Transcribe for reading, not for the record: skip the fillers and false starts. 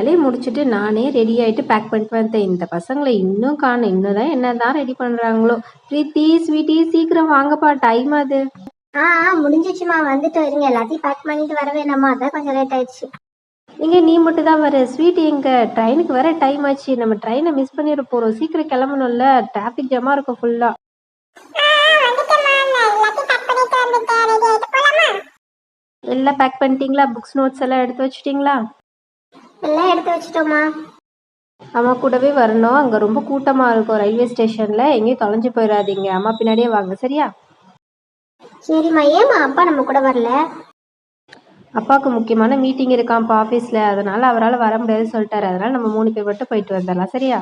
வேலையை முடிச்சுட்டு நானே ரெடி ஆயிட்டு பேக் பண்ணிட்டு வந்தேன். இந்த பசங்களை இன்னும் காணும். இன்னும் தான் என்னதான் ரெடி பண்றாங்களோ. பிரீத்தி ஸ்வீட்டி சீக்கிரம் வாங்கப்பா, டைம் அது. முடிஞ்சிச்சுமா, வந்துட்டு இருங்க. எல்லாத்தையும் பேக் பண்ணிட்டு வர வேணாமா, அதான் கொஞ்சம் லேட் ஆயிடுச்சு. நீ மட்டும் தான் வர. ஸ்வீட் எங்க? ட்ரெயினுக்கு வர டைம் ஆச்சு. நம்ம ட்ரெயினை மிஸ் பண்ணிட போறோம். சீக்கிரம் கிளம்பணும்ல, டிராஃபிக் ஜாமா இருக்கும் ஃபுல்லா. எல்லாம் பேக் பண்ணிட்டீங்களா? புக்ஸ் நோட்ஸ் எல்லாம் எடுத்து வச்சுட்டீங்களா? எல்லாம் எடுத்து வச்சுட்டோமா. அம்மா கூடவே வரணும். அங்க ரொம்ப கூட்டமா இருக்கும் ரயில்வே ஸ்டேஷன்ல. எங்கேயும் தொலைஞ்சு போயிடாதீங்க. அம்மா பின்னாடியே வாங்க, சரியா? சரிம்மா. ஏமா அப்பா நம்ம கூட வரல? அப்பாவுக்கு முக்கியமான மீட்டிங் இருக்காம்ப்பா ஆஃபீஸில், அதனால அவரால் வர முடியாதுன்னு சொல்லிட்டாரு. அதனால நம்ம 3 பேர் மட்டும் போயிட்டு வந்துடலாம், சரியா?